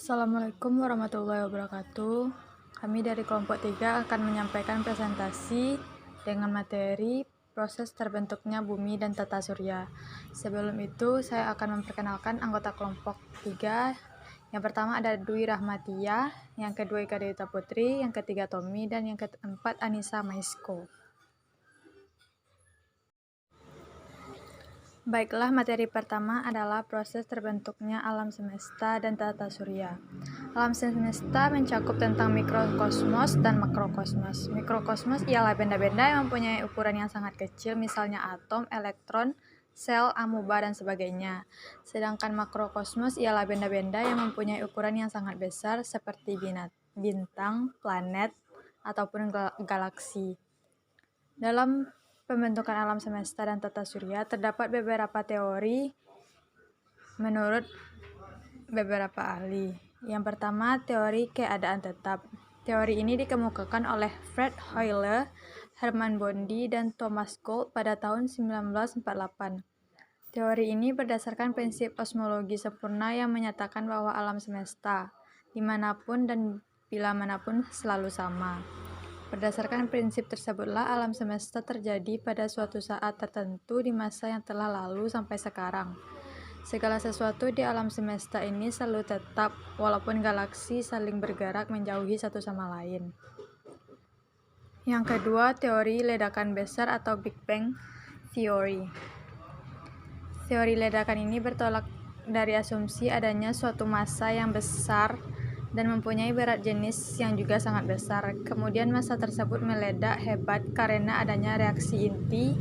Assalamualaikum warahmatullahi wabarakatuh. Kami dari kelompok 3 akan menyampaikan presentasi dengan materi proses terbentuknya bumi dan tata surya. Sebelum itu, saya akan memperkenalkan anggota kelompok 3. Yang pertama ada Dwi Rahmatia, yang kedua Ika Dewita Putri, yang ketiga Tommy, dan yang keempat Anissa Maisko. Baiklah, materi pertama adalah proses terbentuknya alam semesta dan tata surya. Alam semesta mencakup tentang mikrokosmos dan makrokosmos. Mikrokosmos ialah benda-benda yang mempunyai ukuran yang sangat kecil, misalnya atom, elektron, sel, amuba, dan sebagainya. Sedangkan makrokosmos ialah benda-benda yang mempunyai ukuran yang sangat besar, seperti bintang, planet, ataupun galaksi. Dalam pembentukan alam semesta dan tata surya, terdapat beberapa teori menurut beberapa ahli. Yang pertama, teori keadaan tetap. Teori ini dikemukakan oleh Fred Hoyle, Hermann Bondi, dan Thomas Gould pada tahun 1948. Teori ini berdasarkan prinsip kosmologi sempurna yang menyatakan bahwa alam semesta, dimanapun dan bila manapun, selalu sama. Berdasarkan prinsip tersebutlah alam semesta terjadi pada suatu saat tertentu di masa yang telah lalu sampai sekarang. Segala sesuatu di alam semesta ini selalu tetap, walaupun galaksi saling bergerak menjauhi satu sama lain. Yang kedua, teori ledakan besar atau Big Bang Theory. Teori ledakan ini bertolak dari asumsi adanya suatu massa yang besar dan mempunyai berat jenis yang juga sangat besar. Kemudian massa tersebut meledak hebat karena adanya reaksi inti.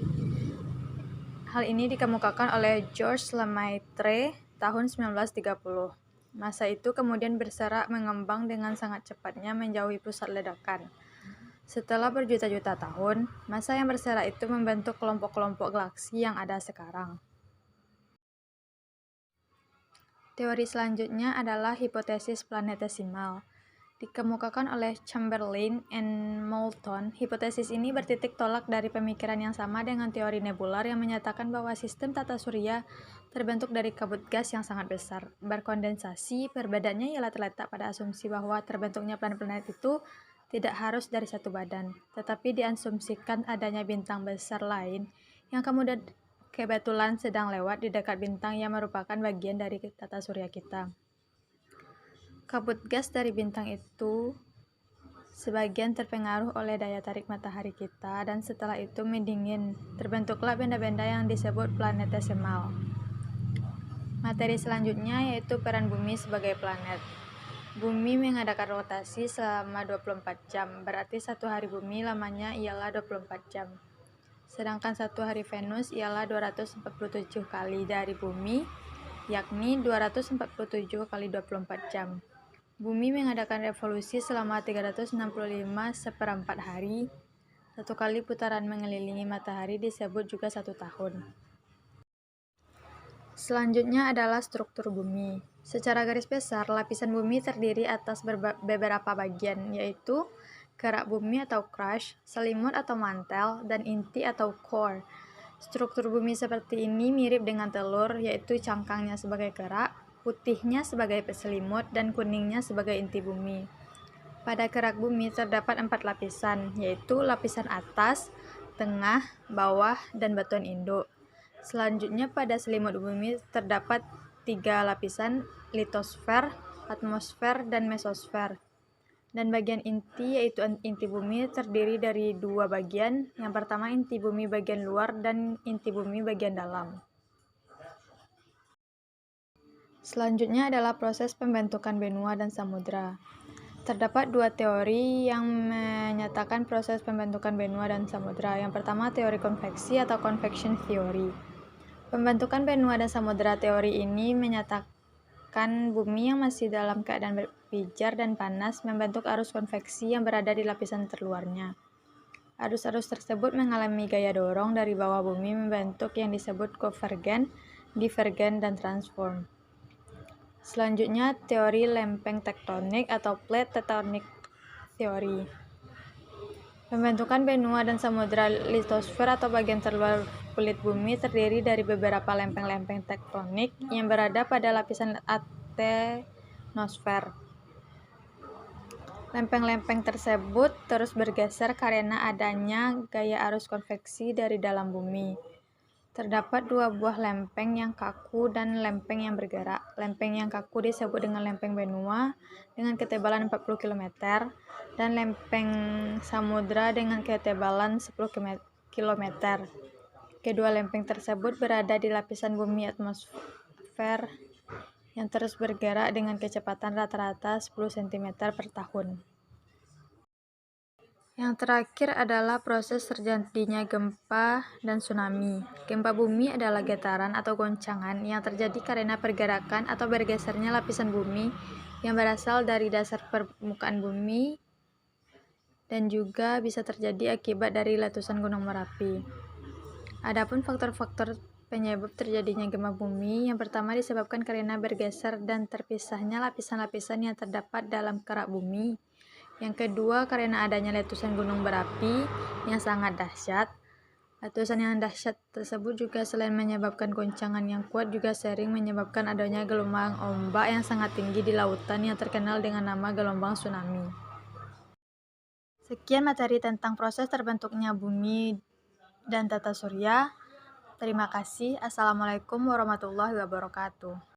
Hal ini dikemukakan oleh Georges Lemaitre tahun 1930. Massa itu kemudian berserak mengembang dengan sangat cepatnya menjauhi pusat ledakan. Setelah berjuta-juta tahun, massa yang berserak itu membentuk kelompok-kelompok galaksi yang ada sekarang. Teori selanjutnya adalah hipotesis planetesimal. Dikemukakan oleh Chamberlain and Moulton, hipotesis ini bertitik tolak dari pemikiran yang sama dengan teori nebular yang menyatakan bahwa sistem tata surya terbentuk dari kabut gas yang sangat besar, berkondensasi. Perbedaannya ialah terletak pada asumsi bahwa terbentuknya planet-planet itu tidak harus dari satu badan, tetapi diasumsikan adanya bintang besar lain yang kebetulan sedang lewat di dekat bintang yang merupakan bagian dari tata surya kita. Kabut gas dari bintang itu sebagian terpengaruh oleh daya tarik matahari kita dan setelah itu mendingin. Terbentuklah benda-benda yang disebut planetesimal. Materi selanjutnya yaitu peran bumi sebagai planet. Bumi mengadakan rotasi selama 24 jam, berarti satu hari bumi lamanya ialah 24 jam. Sedangkan satu hari Venus ialah 247 kali dari bumi, yakni 247 kali 24 jam. Bumi mengadakan revolusi selama 365 hari. Satu kali putaran mengelilingi matahari disebut juga 1 tahun. Selanjutnya adalah struktur bumi. Secara garis besar, lapisan bumi terdiri atas beberapa bagian, yaitu kerak bumi atau crust, selimut atau mantel, dan inti atau core. Struktur bumi seperti ini mirip dengan telur, yaitu cangkangnya sebagai kerak, putihnya sebagai selimut, dan kuningnya sebagai inti bumi. Pada kerak bumi terdapat 4 lapisan, yaitu lapisan atas, tengah, bawah, dan batuan induk. Selanjutnya pada selimut bumi terdapat 3 lapisan, litosfer, atmosfer, dan mesosfer. Dan bagian inti yaitu inti bumi terdiri dari 2 bagian. Yang pertama inti bumi bagian luar dan inti bumi bagian dalam. Selanjutnya adalah proses pembentukan benua dan samudra. Terdapat 2 teori yang menyatakan proses pembentukan benua dan samudra. Yang pertama teori konveksi atau convection theory. Pembentukan benua dan samudra, teori ini menyatakan bumi yang masih dalam keadaan berpijar dan panas membentuk arus konveksi yang berada di lapisan terluarnya. Arus-arus tersebut mengalami gaya dorong dari bawah bumi membentuk yang disebut konvergen, divergen, dan transform. Selanjutnya, teori lempeng tektonik atau plate tectonic theory. Pembentukan benua dan samudra litosfer atau bagian terluar kulit bumi terdiri dari beberapa lempeng-lempeng tektonik yang berada pada lapisan atmosfer. Lempeng-lempeng tersebut terus bergeser karena adanya gaya arus konveksi dari dalam bumi. Terdapat dua buah lempeng yang kaku dan lempeng yang bergerak. Lempeng yang kaku disebut dengan lempeng benua dengan ketebalan 40 km dan lempeng samudra dengan ketebalan 10 km. Kedua lempeng tersebut berada di lapisan bumi atmosfer yang terus bergerak dengan kecepatan rata-rata 10 cm per tahun. Yang terakhir adalah proses terjadinya gempa dan tsunami. Gempa bumi adalah getaran atau goncangan yang terjadi karena pergerakan atau bergesernya lapisan bumi yang berasal dari dasar permukaan bumi dan juga bisa terjadi akibat dari letusan Gunung Merapi. Adapun faktor-faktor penyebab terjadinya gempa bumi, yang pertama disebabkan karena bergeser dan terpisahnya lapisan-lapisan yang terdapat dalam kerak bumi. Yang kedua, karena adanya letusan gunung berapi yang sangat dahsyat. Letusan yang dahsyat tersebut juga selain menyebabkan goncangan yang kuat, juga sering menyebabkan adanya gelombang ombak yang sangat tinggi di lautan yang terkenal dengan nama gelombang tsunami. Sekian materi tentang proses terbentuknya bumi dan tata surya. Terima kasih. Assalamualaikum warahmatullahi wabarakatuh.